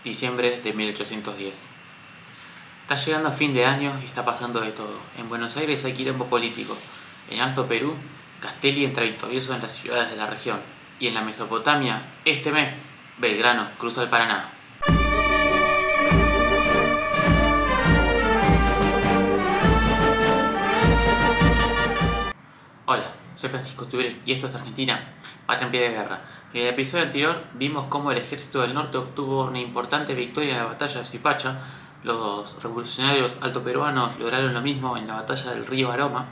diciembre de 1810. Está llegando a fin de año y está pasando de todo. En Buenos Aires hay quilombo político. En Alto Perú, Castelli entra victorioso en las ciudades de la región. Y en la Mesopotamia, este mes, Belgrano cruza el Paraná. Hola, soy Francisco Tubrel y esto es Argentina, patria en pie de guerra. En el episodio anterior vimos cómo el ejército del norte obtuvo una importante victoria en la batalla de Zipacha. Los revolucionarios altoperuanos lograron lo mismo en la batalla del río Aroma.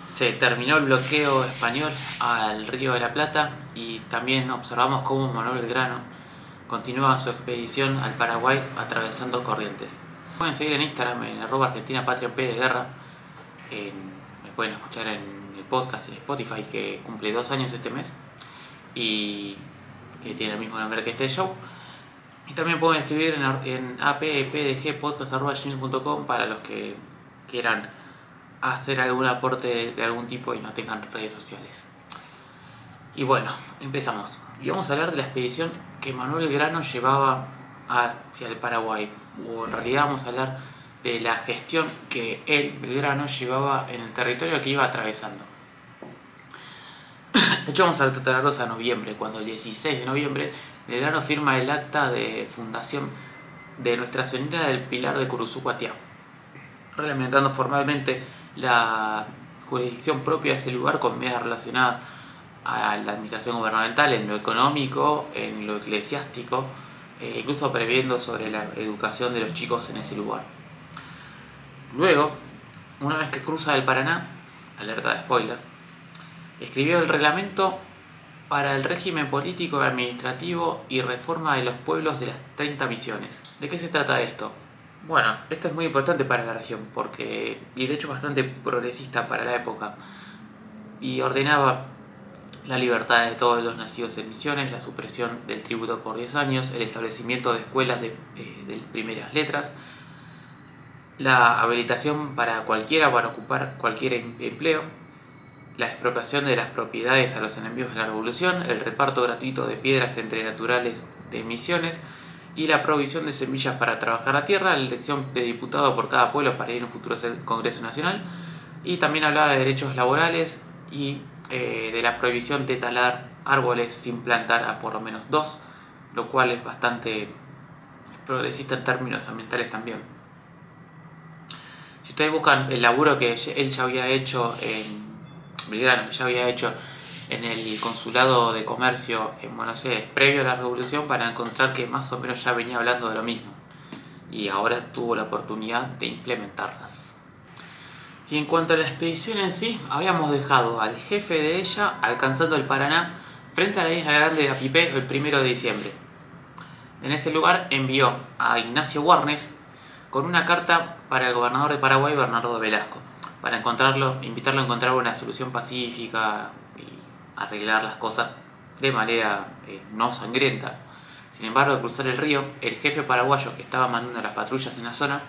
Se terminó el bloqueo español al río de la Plata y también observamos cómo Manuel Belgrano continúa su expedición al Paraguay atravesando Corrientes. Pueden seguir en Instagram en @Argentina patria en pie de guerra. Me pueden escuchar en el podcast en Spotify, que cumple 2 años este mes y que tiene el mismo nombre que este show. Y también pueden escribir en appdgpodcast@gmail.com para los que quieran hacer algún aporte de algún tipo y no tengan redes sociales. Y bueno, empezamos. Y vamos a hablar de la expedición que Manuel Belgrano llevaba hacia el Paraguay. O en realidad vamos a hablar de la gestión que él, Belgrano, llevaba en el territorio que iba atravesando. De hecho, vamos a retrotraernos a noviembre, cuando el 16 de noviembre Belgrano firma el acta de fundación de Nuestra Señora del Pilar de Curuzucuatiá, reglamentando formalmente la jurisdicción propia de ese lugar con medidas relacionadas a la administración gubernamental, en lo económico, en lo eclesiástico, incluso previendo sobre la educación de los chicos en ese lugar. Luego, una vez que cruza el Paraná, alerta de spoiler, escribió el reglamento para el régimen político y administrativo y reforma de los pueblos de las 30 misiones. ¿De qué se trata esto? Bueno, esto es muy importante para la región y de hecho bastante progresista para la época, y ordenaba la libertad de todos los nacidos en misiones, la supresión del tributo por 10 años, el establecimiento de escuelas de primeras letras, la habilitación para cualquiera para ocupar cualquier empleo, la expropiación de las propiedades a los enemigos de la revolución, el reparto gratuito de piedras entre naturales de misiones y la provisión de semillas para trabajar la tierra, la elección de diputado por cada pueblo para ir a un futuro Congreso Nacional, y también hablaba de derechos laborales y de la prohibición de talar árboles sin plantar a por lo menos 2, lo cual es bastante progresista en términos ambientales también. Si ustedes buscan el laburo que él ya había hecho Belgrano, que ya había hecho en el Consulado de Comercio en Buenos Aires previo a la Revolución, para encontrar que más o menos ya venía hablando de lo mismo y ahora tuvo la oportunidad de implementarlas. Y en cuanto a la expedición en sí, habíamos dejado al jefe de ella alcanzando el Paraná frente a la isla grande de Apipé el 1 de diciembre. En ese lugar envió a Ignacio Warnes con una carta para el gobernador de Paraguay, Bernardo Velasco, para invitarlo a encontrar una solución pacífica y arreglar las cosas de manera no sangrienta. Sin embargo, al cruzar el río, el jefe paraguayo que estaba mandando las patrullas en la zona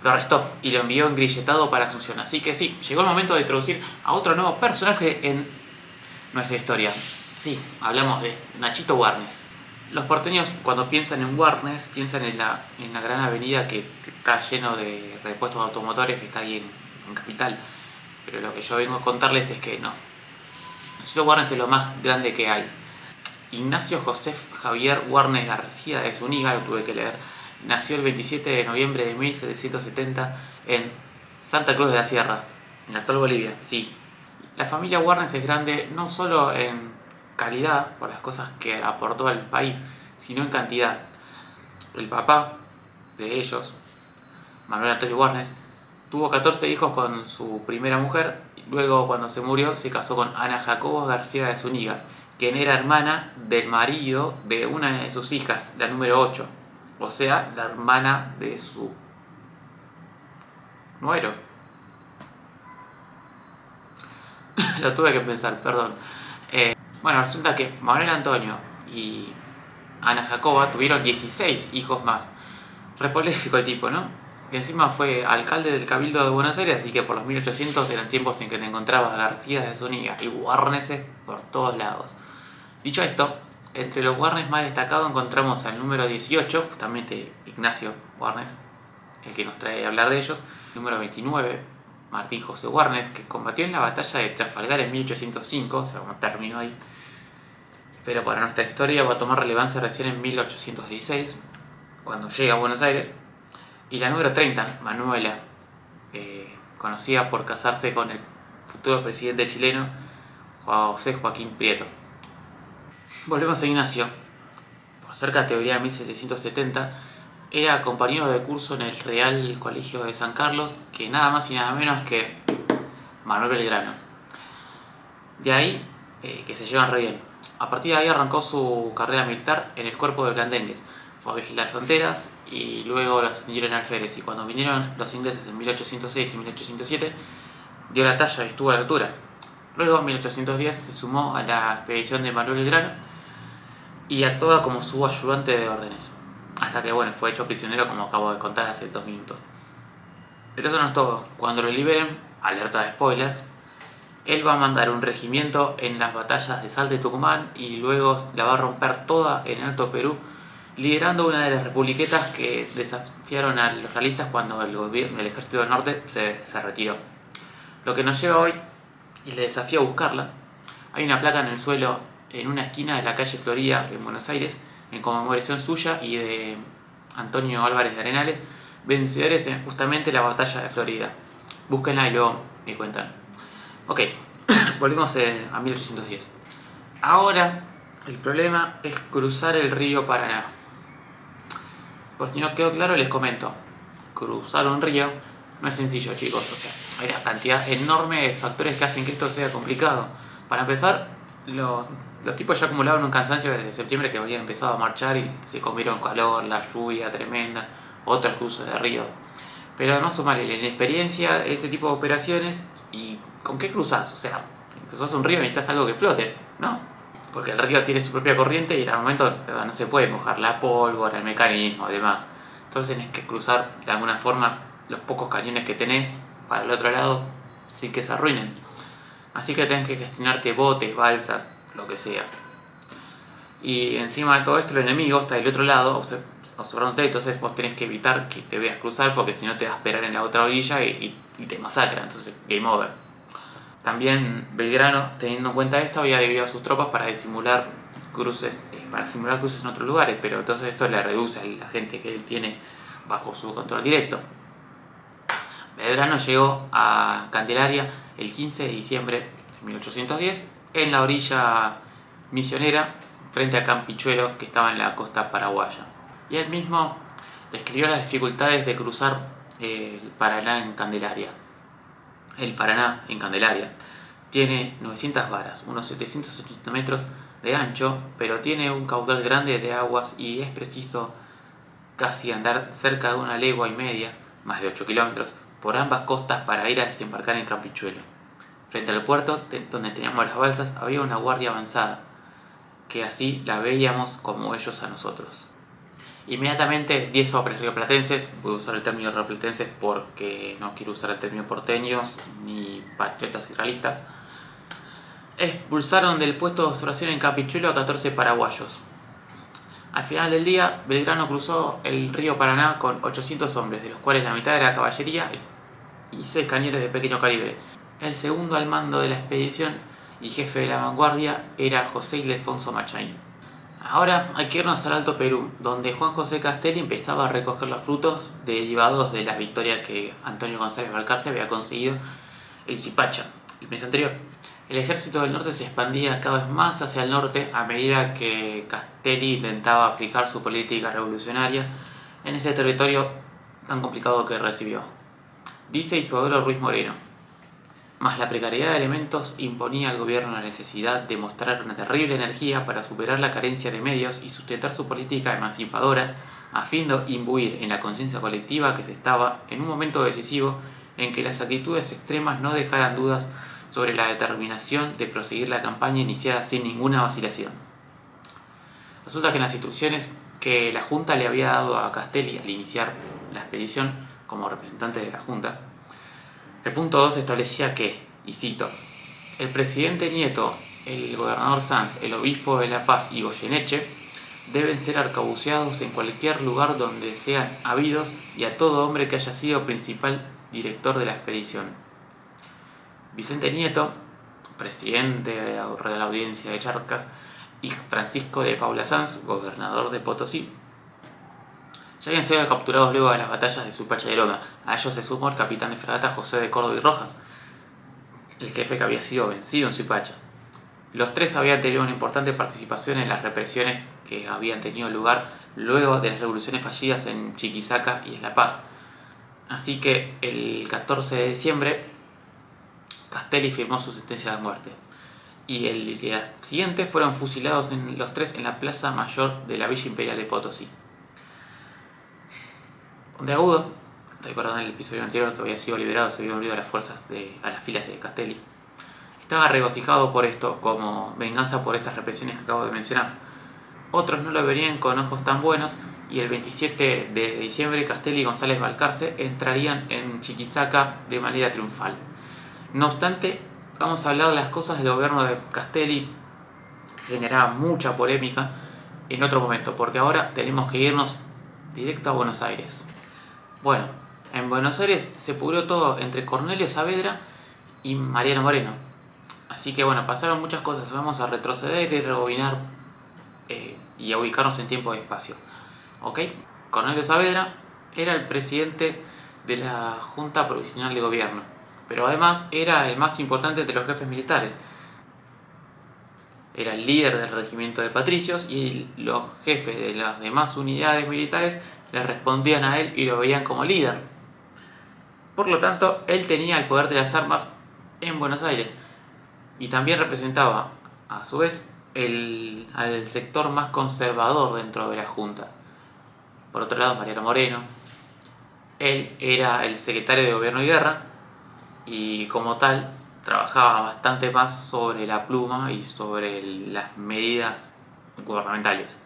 lo arrestó y lo envió engrilletado para Asunción. Así que sí, llegó el momento de introducir a otro nuevo personaje en nuestra historia. Sí, hablamos de Nachito Warnes. Los porteños, cuando piensan en Warnes, piensan en la gran avenida que está lleno de repuestos automotores, que está ahí en Capital. Pero lo que yo vengo a contarles es que no. Nachito Warnes es lo más grande que hay. Ignacio José Javier Warnes García de Zúñiga, lo tuve que leer, nació el 27 de noviembre de 1770 en Santa Cruz de la Sierra, en la actual Bolivia. Sí, la familia Warnes es grande no solo en calidad, por las cosas que aportó al país, sino en cantidad. El papá de ellos, Manuel Antonio Warnes, tuvo 14 hijos con su primera mujer. Luego, cuando se murió, se casó con Ana Jacobo García de Zúñiga, quien era hermana del marido de una de sus hijas, la número 8, o sea, la hermana de su nuero. Lo tuve que pensar, perdón. Bueno, resulta que Manuel Antonio y Ana Jacoba tuvieron 16 hijos más. Re polémico el tipo, ¿no? Que encima fue alcalde del Cabildo de Buenos Aires, así que por los 1800 eran tiempos en que te encontrabas García de Zúñiga y Warneses por todos lados. Dicho esto, Entre los Warnes más destacados encontramos al número 18, justamente Ignacio Warnes, el que nos trae a hablar de ellos. Número 29, Martín José Warnes, que combatió en la batalla de Trafalgar en 1805, o sea, como terminó ahí. Pero para nuestra historia va a tomar relevancia recién en 1816, cuando llega a Buenos Aires. Y la número 30, Manuela, conocida por casarse con el futuro presidente chileno, José Joaquín Prieto. Volvemos a Ignacio. Por ser categoría de 1770, era compañero de curso en el Real Colegio de San Carlos, que nada más y nada menos que Manuel Belgrano. De ahí que se llevan re bien. A partir de ahí arrancó su carrera militar en el cuerpo de Blandengues. Fue a vigilar fronteras y luego lo ascendieron a alférez. Y cuando vinieron los ingleses en 1806 y 1807, dio la talla y estuvo a la altura. Luego en 1810 se sumó a la expedición de Manuel Belgrano y actuaba como su ayudante de órdenes. Hasta que bueno, fue hecho prisionero, como acabo de contar hace 2 minutos. Pero eso no es todo. Cuando lo liberen, alerta de spoiler, él va a mandar un regimiento en las batallas de Salta y Tucumán y luego la va a romper toda en Alto Perú, liderando una de las republiquetas que desafiaron a los realistas cuando el ejército del norte se retiró. Lo que nos lleva hoy y le desafío a buscarla. Hay una placa en el suelo en una esquina de la calle Florida en Buenos Aires en conmemoración suya y de Antonio Álvarez de Arenales, vencedores en justamente la batalla de Florida. Búsquenla y luego me cuentan. Ok, volvemos a 1810. Ahora el problema es cruzar el río Paraná. Por si no quedó claro, les comento. Cruzar un río no es sencillo, chicos. O sea, hay una cantidad enorme de factores que hacen que esto sea complicado. Para empezar, los tipos ya acumulaban un cansancio desde septiembre, que habían empezado a marchar y se comieron calor, la lluvia tremenda, otros cruces de río. Pero además sumarle la inexperiencia de este tipo de operaciones. ¿Y con qué cruzás? O sea, cruzás un río y necesitas algo que flote, ¿no? Porque el río tiene su propia corriente y al momento no se puede mojar la pólvora, el mecanismo, además. Entonces tenés que cruzar de alguna forma los pocos cañones que tenés para el otro lado sin que se arruinen. Así que tenés que gestionarte botes, balsas, lo que sea. Y encima de todo esto el enemigo está del otro lado observándote, entonces vos tenés que evitar que te veas cruzar porque si no te vas a esperar en la otra orilla y te masacra, entonces game over. También Belgrano, teniendo en cuenta esto, había dividido a sus tropas para simular cruces en otros lugares, pero entonces eso le reduce a la gente que él tiene bajo su control directo. Belgrano llegó a Candelaria el 15 de diciembre de 1810 en la orilla misionera frente a Campichuelo, que estaba en la costa paraguaya. Y él mismo describió las dificultades de cruzar el Paraná en Candelaria. El Paraná en Candelaria tiene 900 varas, unos 780 metros de ancho, pero tiene un caudal grande de aguas y es preciso casi andar cerca de 1,5 leguas, más de 8 kilómetros, por ambas costas para ir a desembarcar en Campichuelo. Frente al puerto, donde teníamos las balsas, había una guardia avanzada, que así la veíamos como ellos a nosotros. Inmediatamente 10 hombres rioplatenses, voy a usar el término rioplatenses porque no quiero usar el término porteños ni patriotas y realistas, expulsaron del puesto de observación en Campichuelo a 14 paraguayos. Al final del día, Belgrano cruzó el río Paraná con 800 hombres, de los cuales la mitad era caballería y 6 cañones de pequeño calibre. El segundo al mando de la expedición y jefe de la vanguardia era José Ildefonso Machain. Ahora hay que irnos al Alto Perú, donde Juan José Castelli empezaba a recoger los frutos derivados de la victoria que Antonio González Balcarce había conseguido en Zipacha el mes anterior. El ejército del norte se expandía cada vez más hacia el norte a medida que Castelli intentaba aplicar su política revolucionaria en ese territorio tan complicado que recibió. Dice Isidoro Ruiz Moreno: mas la precariedad de elementos imponía al gobierno la necesidad de mostrar una terrible energía para superar la carencia de medios y sustentar su política emancipadora a fin de imbuir en la conciencia colectiva que se estaba en un momento decisivo en que las actitudes extremas no dejaran dudas sobre la determinación de proseguir la campaña iniciada sin ninguna vacilación. Resulta que en las instrucciones que la Junta le había dado a Castelli al iniciar la expedición como representante de la Junta, el punto 2 establecía que, y cito, el presidente Nieto el gobernador Sanz, el obispo de La Paz y Goyeneche deben ser arcabuceados en cualquier lugar donde sean habidos y a todo hombre que haya sido principal director de la expedición. Vicente Nieto, presidente de la Real Audiencia de Charcas, y Francisco de Paula Sanz, gobernador de Potosí, ya habían sido capturados luego de las batallas de Suipacha y Loma. A ellos se sumó el capitán de fragata José de Córdoba y Rojas, el jefe que había sido vencido en Suipacha. Los tres habían tenido una importante participación en las represiones que habían tenido lugar luego de las revoluciones fallidas en Chuquisaca y en La Paz. Así que el 14 de diciembre Castelli firmó su sentencia de muerte. Y el día siguiente fueron fusilados los tres en la plaza mayor de la Villa Imperial de Potosí. Puntiagudo, recordando el episodio anterior que había sido liberado, se había unido a las a las filas de Castelli, estaba regocijado por esto como venganza por estas represiones que acabo de mencionar. Otros no lo verían con ojos tan buenos y el 27 de diciembre Castelli y González Balcarce entrarían en Chuquisaca de manera triunfal. No obstante, vamos a hablar de las cosas del gobierno de Castelli que generaba mucha polémica en otro momento, porque ahora tenemos que irnos directo a Buenos Aires. Bueno, en Buenos Aires se pudrió todo entre Cornelio Saavedra y Mariano Moreno. Así que bueno, pasaron muchas cosas. Vamos a retroceder y rebobinar y a ubicarnos en tiempo y espacio. ¿Ok? Cornelio Saavedra era el presidente de la Junta Provisional de Gobierno, pero además era el más importante entre los jefes militares. Era el líder del regimiento de patricios y los jefes de las demás unidades militares le respondían a él y lo veían como líder. Por lo tanto, él tenía el poder de las armas en Buenos Aires y también representaba, a su vez, al sector más conservador dentro de la Junta. Por otro lado, Mariano Moreno, él era el secretario de Gobierno y Guerra y como tal trabajaba bastante más sobre la pluma y sobre las medidas gubernamentales.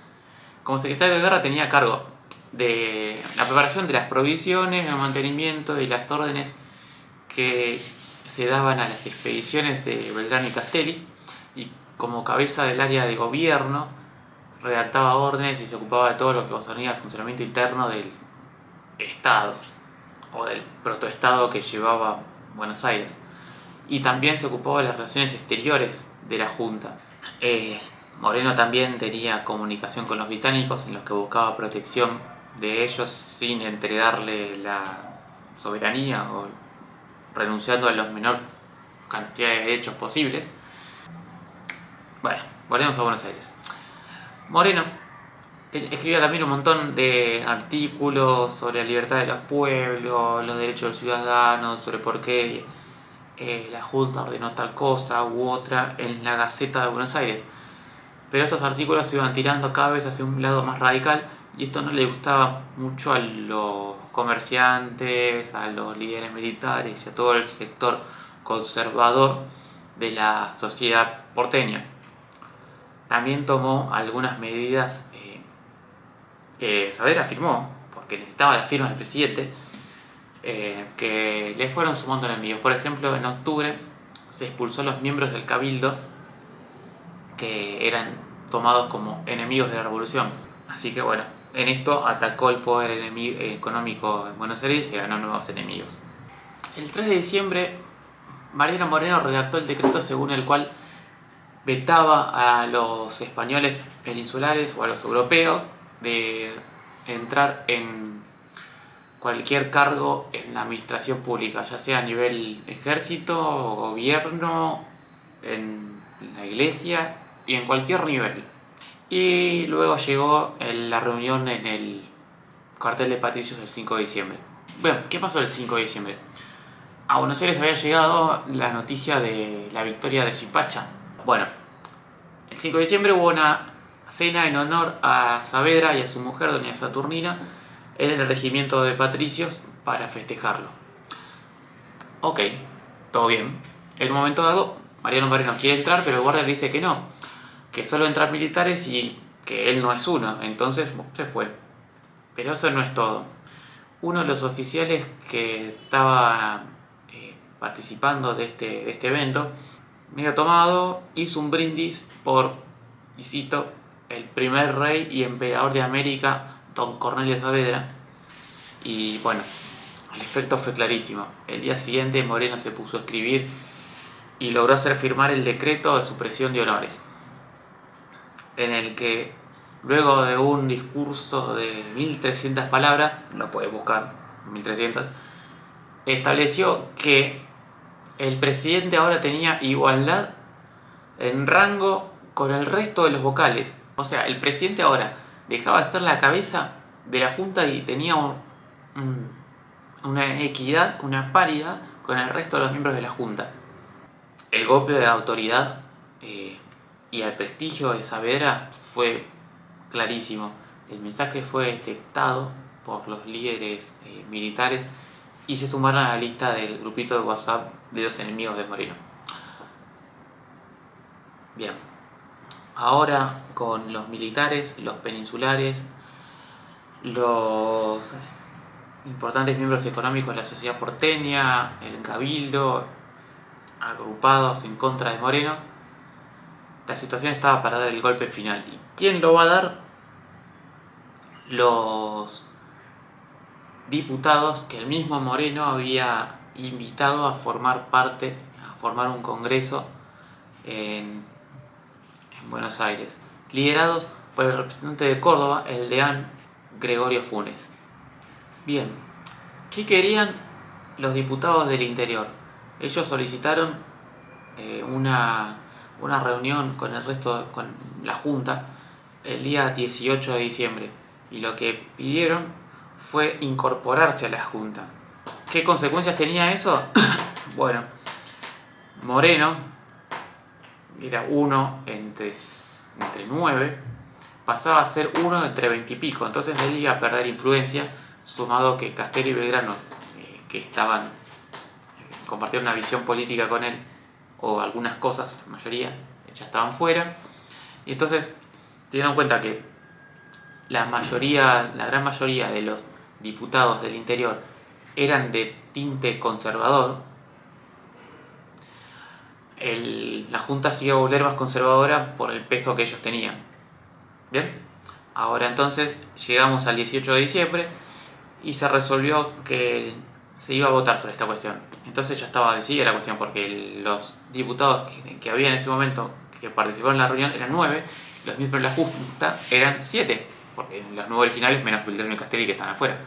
Como secretario de Guerra tenía a cargo de la preparación de las provisiones, el mantenimiento y las órdenes que se daban a las expediciones de Belgrano y Castelli, y como cabeza del área de gobierno redactaba órdenes y se ocupaba de todo lo que concernía al funcionamiento interno del Estado o del protoestado que llevaba Buenos Aires, y también se ocupaba de las relaciones exteriores de la Junta. Moreno también tenía comunicación con los británicos en los que buscaba protección de ellos sin entregarle la soberanía o renunciando a la menor cantidad de derechos posibles. Bueno, volvemos a Buenos Aires. Moreno escribía también un montón de artículos sobre la libertad de los pueblos, los derechos de los ciudadanos, sobre por qué la Junta ordenó tal cosa u otra en la Gaceta de Buenos Aires. Pero estos artículos se iban tirando cada vez hacia un lado más radical y esto no le gustaba mucho a los comerciantes, a los líderes militares y a todo el sector conservador de la sociedad porteña. También tomó algunas medidas que Saavedra firmó, porque necesitaba la firma del presidente, que le fueron sumando enemigos. Por ejemplo, en octubre se expulsó a los miembros del Cabildo que eran tomados como enemigos de la revolución. Así que bueno, en esto atacó el poder económico en Buenos Aires y se ganó nuevos enemigos. El 3 de diciembre, Mariano Moreno redactó el decreto según el cual vetaba a los españoles peninsulares o a los europeos de entrar en cualquier cargo en la administración pública, ya sea a nivel ejército, gobierno, en la iglesia y en cualquier nivel. Y luego llegó la reunión en el cuartel de Patricios el 5 de diciembre. Bueno, ¿qué pasó el 5 de diciembre? A Buenos Aires había llegado la noticia de la victoria de Suipacha. Bueno, el 5 de diciembre hubo una cena en honor a Saavedra y a su mujer, doña Saturnina, en el regimiento de Patricios para festejarlo. Ok, todo bien. En un momento dado, Mariano Moreno quiere entrar, pero el guardia le dice que no, que solo entran militares y que él no es uno, entonces se fue. Pero eso no es todo. Uno de los oficiales que estaba participando de este evento medio tomado, hizo un brindis por, y cito, el primer rey y emperador de América, don Cornelio Saavedra. Y bueno, el efecto fue clarísimo. El día siguiente Moreno se puso a escribir y logró hacer firmar el decreto de supresión de honores, en el que, luego de un discurso de 1300 palabras, lo puedes buscar, 1300, estableció que el presidente ahora tenía igualdad en rango con el resto de los vocales. O sea, el presidente ahora dejaba de ser la cabeza de la Junta y tenía una equidad, una paridad con el resto de los miembros de la Junta. El golpe de autoridad y al prestigio de Saavedra fue clarísimo. El mensaje fue detectado por los líderes militares y se sumaron a la lista del grupito de WhatsApp de los enemigos de Moreno. Bien, ahora con los militares, los peninsulares, los importantes miembros económicos de la sociedad porteña, el cabildo, agrupados en contra de Moreno, la situación estaba para dar el golpe final. ¿Y quién lo va a dar? Los diputados que el mismo Moreno había invitado a formar parte, a formar un congreso en Buenos Aires, liderados por el representante de Córdoba, el deán Gregorio Funes. Bien, ¿qué querían los diputados del interior? Ellos solicitaron una reunión con el resto, con la Junta, el día 18 de diciembre, y lo que pidieron fue incorporarse a la Junta. ¿Qué consecuencias tenía eso? Bueno, Moreno era uno entre 9, pasaba a ser uno entre 20 y pico, entonces él iba a perder influencia, sumado que Castelli y Belgrano, que compartieron una visión política con él, o algunas cosas, la mayoría, ya estaban fuera. Y entonces, teniendo en cuenta que la gran mayoría de los diputados del interior eran de tinte conservador, la Junta se iba a volver más conservadora por el peso que ellos tenían. Bien, ahora entonces llegamos al 18 de diciembre y se resolvió que se iba a votar sobre esta cuestión. Entonces ya estaba decidida la cuestión, porque los diputados que había en ese momento que participaron en la reunión eran 9, los miembros de la Junta eran 7, porque los 9 originales menos Belgrano y Castelli que están afuera.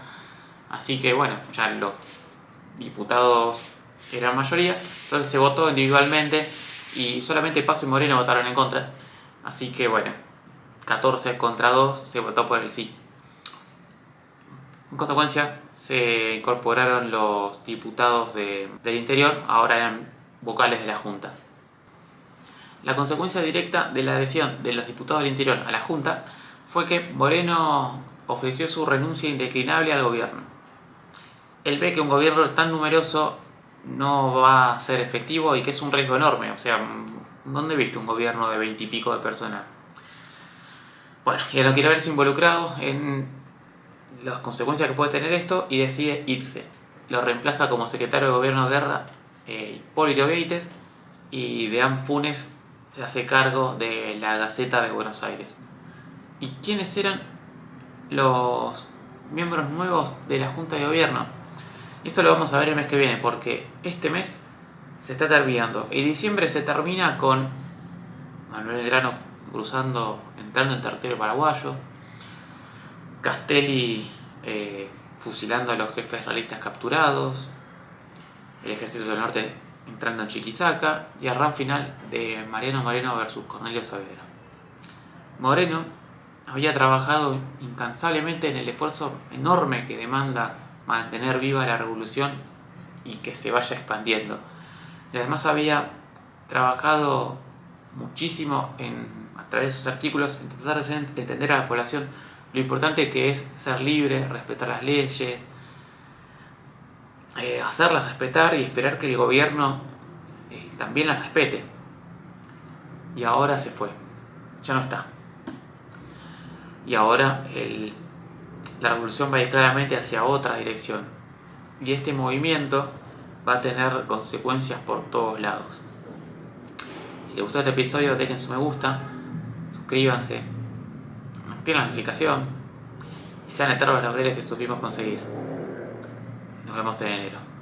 Así que bueno, ya los diputados eran mayoría, entonces se votó individualmente y solamente Paso y Moreno votaron en contra. Así que bueno, 14 contra 2 se votó por el sí. En consecuencia, se incorporaron los diputados del interior, ahora eran vocales de la Junta. La consecuencia directa de la adhesión de los diputados del interior a la Junta fue que Moreno ofreció su renuncia indeclinable al gobierno. Él ve que un gobierno tan numeroso no va a ser efectivo y que es un riesgo enorme. O sea, ¿dónde viste un gobierno de 20 y pico de personas? Bueno, y él no quiere verse involucrado en las consecuencias que puede tener esto y decide irse. Lo reemplaza como secretario de gobierno de guerra Hipólito Beites, y deán Funes se hace cargo de la Gaceta de Buenos Aires. ¿Y quiénes eran los miembros nuevos de la Junta de Gobierno? Esto lo vamos a ver el mes que viene, porque este mes se está terminando y diciembre se termina con Manuel Belgrano entrando en territorio paraguayo, Castelli fusilando a los jefes realistas capturados, el Ejército del Norte entrando en Chiquisaca y el round final de Mariano Moreno versus Cornelio Saavedra. Moreno había trabajado incansablemente en el esfuerzo enorme que demanda mantener viva la revolución y que se vaya expandiendo. Y además había trabajado muchísimo a través de sus artículos en tratar de entender a la población lo importante que es ser libre, respetar las leyes, hacerlas respetar y esperar que el gobierno también las respete. Y ahora se fue, ya no está. Y ahora la revolución va a ir claramente hacia otra dirección. Y este movimiento va a tener consecuencias por todos lados. Si les gustó este episodio, dejen su me gusta, suscríbanse, activen la notificación y sean eternos los laureles que supimos conseguir. Nos vemos en enero.